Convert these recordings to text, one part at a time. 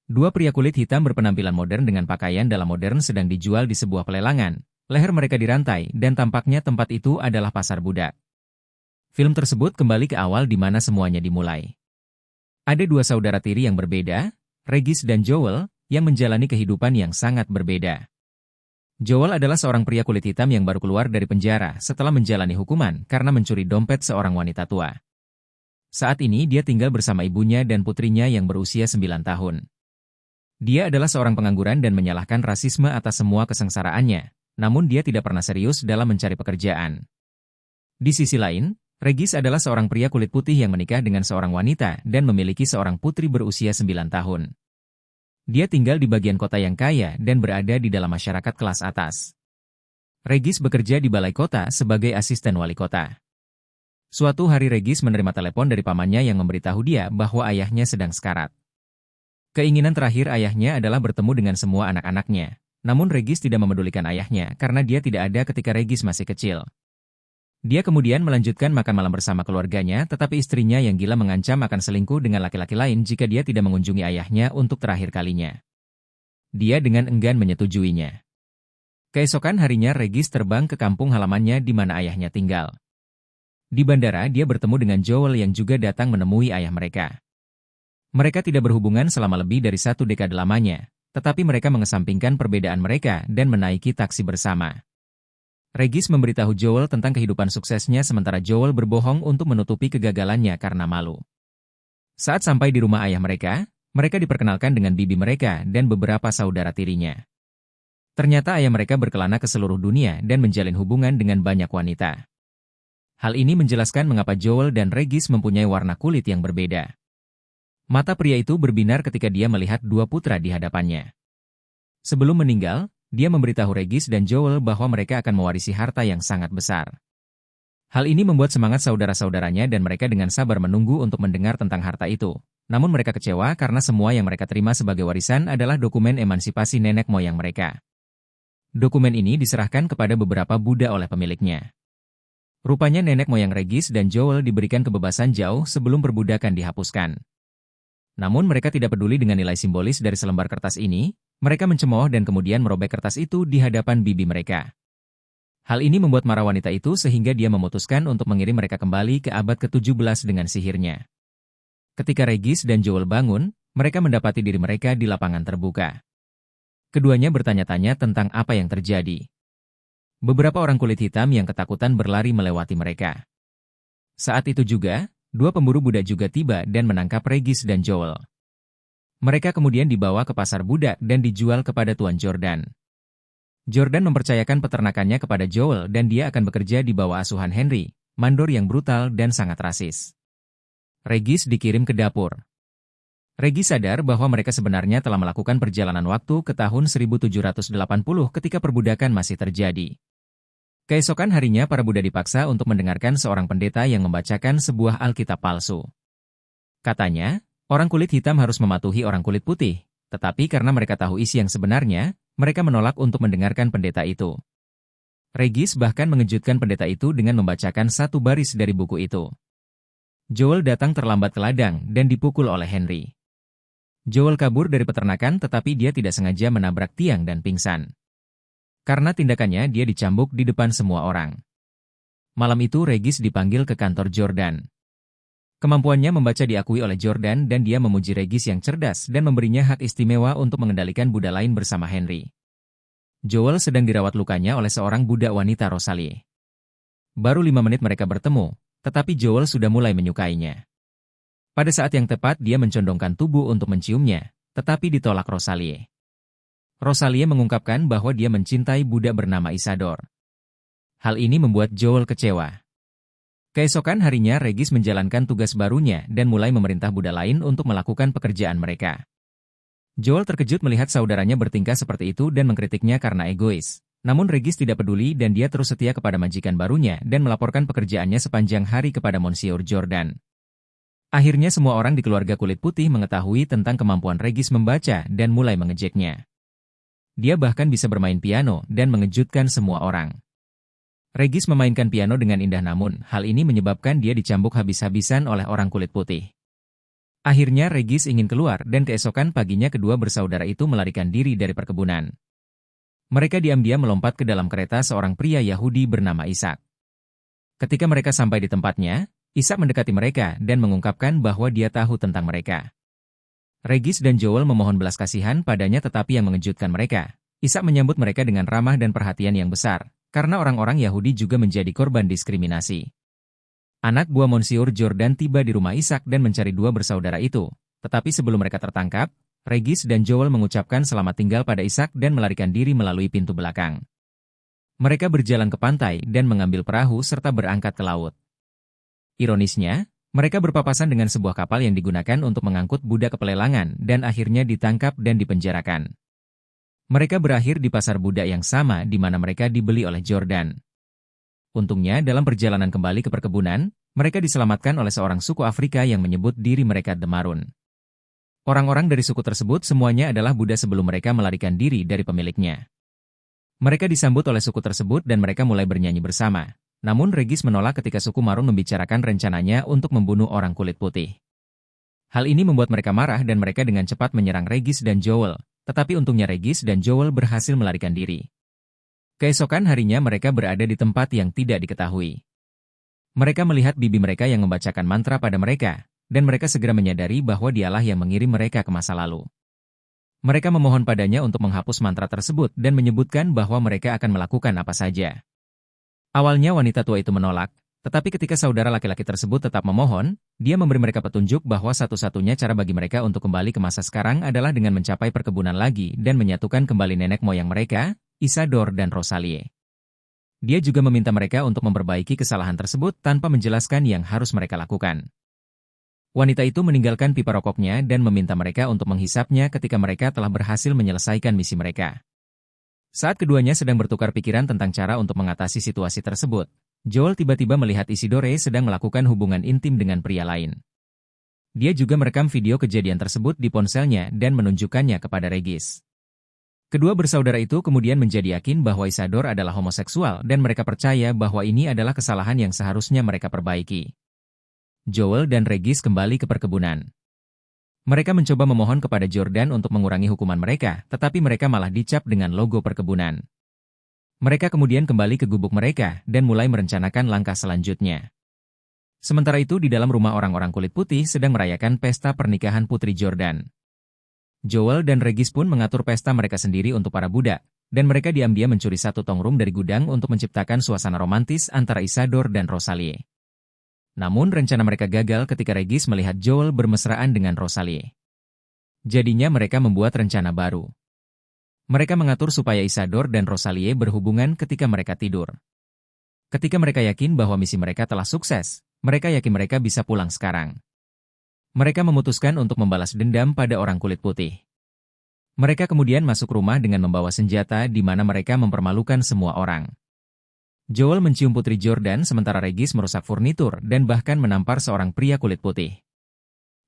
Dua pria kulit hitam berpenampilan modern dengan pakaian dalam modern sedang dijual di sebuah pelelangan. Leher mereka dirantai, dan tampaknya tempat itu adalah pasar budak. Film tersebut kembali ke awal di mana semuanya dimulai. Ada dua saudara tiri yang berbeda, Regis dan Joel, yang menjalani kehidupan yang sangat berbeda. Joel adalah seorang pria kulit hitam yang baru keluar dari penjara setelah menjalani hukuman karena mencuri dompet seorang wanita tua. Saat ini dia tinggal bersama ibunya dan putrinya yang berusia 9 tahun. Dia adalah seorang pengangguran dan menyalahkan rasisme atas semua kesengsaraannya, namun dia tidak pernah serius dalam mencari pekerjaan. Di sisi lain, Regis adalah seorang pria kulit putih yang menikah dengan seorang wanita dan memiliki seorang putri berusia 9 tahun. Dia tinggal di bagian kota yang kaya dan berada di dalam masyarakat kelas atas. Regis bekerja di balai kota sebagai asisten wali kota. Suatu hari Regis menerima telepon dari pamannya yang memberitahu dia bahwa ayahnya sedang sekarat. Keinginan terakhir ayahnya adalah bertemu dengan semua anak-anaknya. Namun Regis tidak memedulikan ayahnya karena dia tidak ada ketika Regis masih kecil. Dia kemudian melanjutkan makan malam bersama keluarganya, tetapi istrinya yang gila mengancam akan selingkuh dengan laki-laki lain jika dia tidak mengunjungi ayahnya untuk terakhir kalinya. Dia dengan enggan menyetujuinya. Keesokan harinya Regis terbang ke kampung halamannya di mana ayahnya tinggal. Di bandara dia bertemu dengan Joel yang juga datang menemui ayah mereka. Mereka tidak berhubungan selama lebih dari 1 dekade lamanya, tetapi mereka mengesampingkan perbedaan mereka dan menaiki taksi bersama. Regis memberitahu Joel tentang kehidupan suksesnya sementara Joel berbohong untuk menutupi kegagalannya karena malu. Saat sampai di rumah ayah mereka diperkenalkan dengan bibi mereka dan beberapa saudara tirinya. Ternyata ayah mereka berkelana ke seluruh dunia dan menjalin hubungan dengan banyak wanita. Hal ini menjelaskan mengapa Joel dan Regis mempunyai warna kulit yang berbeda. Mata pria itu berbinar ketika dia melihat dua putra di hadapannya. Sebelum meninggal, dia memberitahu Regis dan Joel bahwa mereka akan mewarisi harta yang sangat besar. Hal ini membuat semangat saudara-saudaranya dan mereka dengan sabar menunggu untuk mendengar tentang harta itu. Namun mereka kecewa karena semua yang mereka terima sebagai warisan adalah dokumen emansipasi nenek moyang mereka. Dokumen ini diserahkan kepada beberapa budak oleh pemiliknya. Rupanya nenek moyang Regis dan Joel diberikan kebebasan jauh sebelum perbudakan dihapuskan. Namun mereka tidak peduli dengan nilai simbolis dari selembar kertas ini, mereka mencemooh dan kemudian merobek kertas itu di hadapan bibi mereka. Hal ini membuat marah wanita itu sehingga dia memutuskan untuk mengirim mereka kembali ke abad ke-17 dengan sihirnya. Ketika Regis dan Joel bangun, mereka mendapati diri mereka di lapangan terbuka. Keduanya bertanya-tanya tentang apa yang terjadi. Beberapa orang kulit hitam yang ketakutan berlari melewati mereka. Saat itu juga, dua pemburu budak juga tiba dan menangkap Regis dan Joel. Mereka kemudian dibawa ke pasar budak dan dijual kepada Tuan Jordan. Jordan mempercayakan peternakannya kepada Joel dan dia akan bekerja di bawah asuhan Henry, mandor yang brutal dan sangat rasis. Regis dikirim ke dapur. Regis sadar bahwa mereka sebenarnya telah melakukan perjalanan waktu ke tahun 1780 ketika perbudakan masih terjadi. Keesokan harinya para budak dipaksa untuk mendengarkan seorang pendeta yang membacakan sebuah Alkitab palsu. Katanya, orang kulit hitam harus mematuhi orang kulit putih, tetapi karena mereka tahu isi yang sebenarnya, mereka menolak untuk mendengarkan pendeta itu. Regis bahkan mengejutkan pendeta itu dengan membacakan satu baris dari buku itu. Joel datang terlambat ke ladang dan dipukul oleh Henry. Joel kabur dari peternakan tetapi dia tidak sengaja menabrak tiang dan pingsan. Karena tindakannya dia dicambuk di depan semua orang. Malam itu Regis dipanggil ke kantor Jordan. Kemampuannya membaca diakui oleh Jordan dan dia memuji Regis yang cerdas dan memberinya hak istimewa untuk mengendalikan budak lain bersama Henry. Joel sedang dirawat lukanya oleh seorang budak wanita Rosalie. Baru 5 menit mereka bertemu, tetapi Joel sudah mulai menyukainya. Pada saat yang tepat dia mencondongkan tubuh untuk menciumnya, tetapi ditolak Rosalie. Rosalie mengungkapkan bahwa dia mencintai budak bernama Isador. Hal ini membuat Joel kecewa. Keesokan harinya Regis menjalankan tugas barunya dan mulai memerintah budak lain untuk melakukan pekerjaan mereka. Joel terkejut melihat saudaranya bertingkah seperti itu dan mengkritiknya karena egois. Namun Regis tidak peduli dan dia terus setia kepada majikan barunya dan melaporkan pekerjaannya sepanjang hari kepada Monsieur Jordan. Akhirnya semua orang di keluarga kulit putih mengetahui tentang kemampuan Regis membaca dan mulai mengejeknya. Dia bahkan bisa bermain piano dan mengejutkan semua orang. Regis memainkan piano dengan indah namun hal ini menyebabkan dia dicambuk habis-habisan oleh orang kulit putih. Akhirnya Regis ingin keluar dan keesokan paginya kedua bersaudara itu melarikan diri dari perkebunan. Mereka diam-diam melompat ke dalam kereta seorang pria Yahudi bernama Ishak. Ketika mereka sampai di tempatnya, Ishak mendekati mereka dan mengungkapkan bahwa dia tahu tentang mereka. Regis dan Joel memohon belas kasihan padanya tetapi yang mengejutkan mereka, Ishak menyambut mereka dengan ramah dan perhatian yang besar, karena orang-orang Yahudi juga menjadi korban diskriminasi. Anak buah Monsieur Jordan tiba di rumah Ishak dan mencari dua bersaudara itu, tetapi sebelum mereka tertangkap, Regis dan Joel mengucapkan selamat tinggal pada Ishak dan melarikan diri melalui pintu belakang. Mereka berjalan ke pantai dan mengambil perahu serta berangkat ke laut. Ironisnya, mereka berpapasan dengan sebuah kapal yang digunakan untuk mengangkut budak ke pelelangan dan akhirnya ditangkap dan dipenjarakan. Mereka berakhir di pasar budak yang sama di mana mereka dibeli oleh Jordan. Untungnya dalam perjalanan kembali ke perkebunan, mereka diselamatkan oleh seorang suku Afrika yang menyebut diri mereka The Maroon. Orang-orang dari suku tersebut semuanya adalah Buddha sebelum mereka melarikan diri dari pemiliknya. Mereka disambut oleh suku tersebut dan mereka mulai bernyanyi bersama. Namun Regis menolak ketika suku Maroon membicarakan rencananya untuk membunuh orang kulit putih. Hal ini membuat mereka marah dan mereka dengan cepat menyerang Regis dan Joel, tetapi untungnya Regis dan Joel berhasil melarikan diri. Keesokan harinya mereka berada di tempat yang tidak diketahui. Mereka melihat bibi mereka yang membacakan mantra pada mereka, dan mereka segera menyadari bahwa dialah yang mengirim mereka ke masa lalu. Mereka memohon padanya untuk menghapus mantra tersebut dan menyebutkan bahwa mereka akan melakukan apa saja. Awalnya wanita tua itu menolak, tetapi ketika saudara laki-laki tersebut tetap memohon, dia memberi mereka petunjuk bahwa satu-satunya cara bagi mereka untuk kembali ke masa sekarang adalah dengan mencapai perkebunan lagi dan menyatukan kembali nenek moyang mereka, Isadore dan Rosalie. Dia juga meminta mereka untuk memperbaiki kesalahan tersebut tanpa menjelaskan yang harus mereka lakukan. Wanita itu meninggalkan pipa rokoknya dan meminta mereka untuk menghisapnya ketika mereka telah berhasil menyelesaikan misi mereka. Saat keduanya sedang bertukar pikiran tentang cara untuk mengatasi situasi tersebut, Joel tiba-tiba melihat Isidore sedang melakukan hubungan intim dengan pria lain. Dia juga merekam video kejadian tersebut di ponselnya dan menunjukkannya kepada Regis. Kedua bersaudara itu kemudian menjadi yakin bahwa Isadore adalah homoseksual dan mereka percaya bahwa ini adalah kesalahan yang seharusnya mereka perbaiki. Joel dan Regis kembali ke perkebunan. Mereka mencoba memohon kepada Jordan untuk mengurangi hukuman mereka, tetapi mereka malah dicap dengan logo perkebunan. Mereka kemudian kembali ke gubuk mereka dan mulai merencanakan langkah selanjutnya. Sementara itu di dalam rumah orang-orang kulit putih sedang merayakan pesta pernikahan putri Jordan. Joel dan Regis pun mengatur pesta mereka sendiri untuk para budak, dan mereka diam-diam mencuri satu tong rum dari gudang untuk menciptakan suasana romantis antara Isadore dan Rosalie. Namun rencana mereka gagal ketika Regis melihat Joel bermesraan dengan Rosalie. Jadinya mereka membuat rencana baru. Mereka mengatur supaya Isadore dan Rosalie berhubungan ketika mereka tidur. Ketika mereka yakin bahwa misi mereka telah sukses, mereka yakin mereka bisa pulang sekarang. Mereka memutuskan untuk membalas dendam pada orang kulit putih. Mereka kemudian masuk rumah dengan membawa senjata di mana mereka mempermalukan semua orang. Joel mencium putri Jordan sementara Regis merusak furnitur dan bahkan menampar seorang pria kulit putih.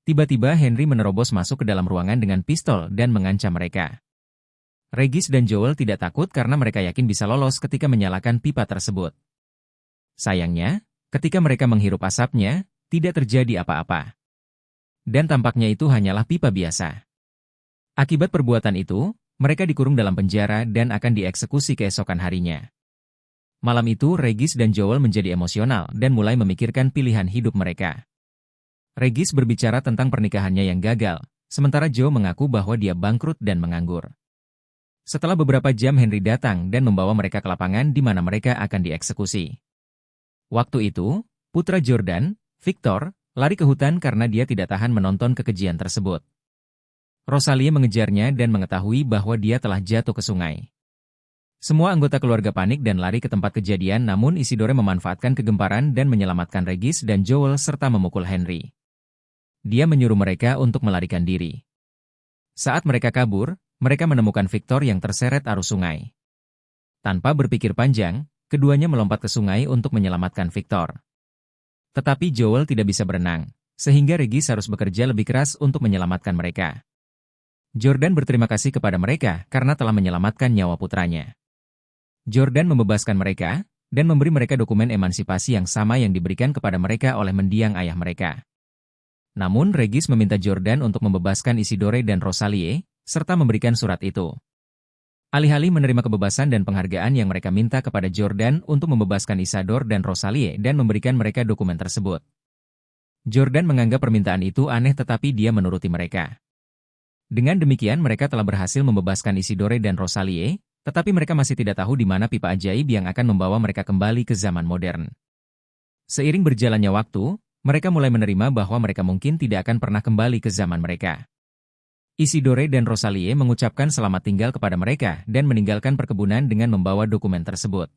Tiba-tiba Henry menerobos masuk ke dalam ruangan dengan pistol dan mengancam mereka. Regis dan Joel tidak takut karena mereka yakin bisa lolos ketika menyalakan pipa tersebut. Sayangnya, ketika mereka menghirup asapnya, tidak terjadi apa-apa. Dan tampaknya itu hanyalah pipa biasa. Akibat perbuatan itu, mereka dikurung dalam penjara dan akan dieksekusi keesokan harinya. Malam itu Regis dan Joel menjadi emosional dan mulai memikirkan pilihan hidup mereka. Regis berbicara tentang pernikahannya yang gagal, sementara Joe mengaku bahwa dia bangkrut dan menganggur. Setelah beberapa jam Henry datang dan membawa mereka ke lapangan di mana mereka akan dieksekusi. Waktu itu, putra Jordan, Victor, lari ke hutan karena dia tidak tahan menonton kekejian tersebut. Rosalie mengejarnya dan mengetahui bahwa dia telah jatuh ke sungai. Semua anggota keluarga panik dan lari ke tempat kejadian namun Isidore memanfaatkan kegemparan dan menyelamatkan Regis dan Joel serta memukul Henry. Dia menyuruh mereka untuk melarikan diri. Saat mereka kabur, mereka menemukan Victor yang terseret arus sungai. Tanpa berpikir panjang, keduanya melompat ke sungai untuk menyelamatkan Victor. Tetapi Joel tidak bisa berenang, sehingga Regis harus bekerja lebih keras untuk menyelamatkan mereka. Jordan berterima kasih kepada mereka karena telah menyelamatkan nyawa putranya. Jordan membebaskan mereka, dan memberi mereka dokumen emansipasi yang sama yang diberikan kepada mereka oleh mendiang ayah mereka. Namun Regis meminta Jordan untuk membebaskan Isidore dan Rosalie, serta memberikan surat itu. Alih-alih menerima kebebasan dan penghargaan yang mereka minta kepada Jordan untuk membebaskan Isidore dan Rosalie dan memberikan mereka dokumen tersebut. Jordan menganggap permintaan itu aneh tetapi dia menuruti mereka. Dengan demikian mereka telah berhasil membebaskan Isidore dan Rosalie, tetapi mereka masih tidak tahu di mana pipa ajaib yang akan membawa mereka kembali ke zaman modern. Seiring berjalannya waktu, mereka mulai menerima bahwa mereka mungkin tidak akan pernah kembali ke zaman mereka. Isidore dan Rosalie mengucapkan selamat tinggal kepada mereka dan meninggalkan perkebunan dengan membawa dokumen tersebut.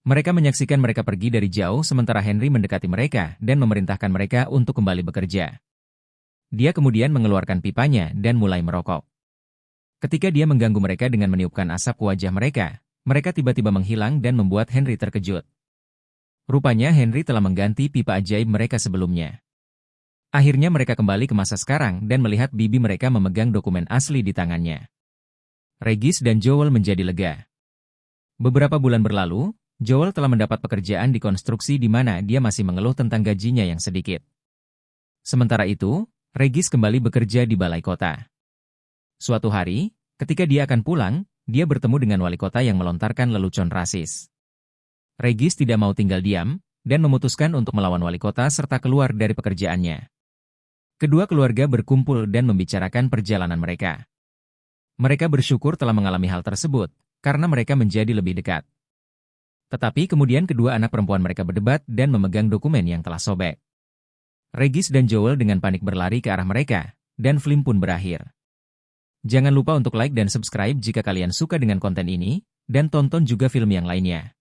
Mereka menyaksikan mereka pergi dari jauh sementara Henry mendekati mereka dan memerintahkan mereka untuk kembali bekerja. Dia kemudian mengeluarkan pipanya dan mulai merokok. Ketika dia mengganggu mereka dengan meniupkan asap ke wajah mereka, mereka tiba-tiba menghilang dan membuat Henry terkejut. Rupanya Henry telah mengganti pipa ajaib mereka sebelumnya. Akhirnya mereka kembali ke masa sekarang dan melihat bibi mereka memegang dokumen asli di tangannya. Regis dan Joel menjadi lega. Beberapa bulan berlalu, Joel telah mendapat pekerjaan di konstruksi di mana dia masih mengeluh tentang gajinya yang sedikit. Sementara itu, Regis kembali bekerja di balai kota. Suatu hari, ketika dia akan pulang, dia bertemu dengan wali kota yang melontarkan lelucon rasis. Regis tidak mau tinggal diam, dan memutuskan untuk melawan wali kota serta keluar dari pekerjaannya. Kedua keluarga berkumpul dan membicarakan perjalanan mereka. Mereka bersyukur telah mengalami hal tersebut, karena mereka menjadi lebih dekat. Tetapi kemudian kedua anak perempuan mereka berdebat dan memegang dokumen yang telah sobek. Regis dan Joel dengan panik berlari ke arah mereka, dan film pun berakhir. Jangan lupa untuk like dan subscribe jika kalian suka dengan konten ini, dan tonton juga film yang lainnya.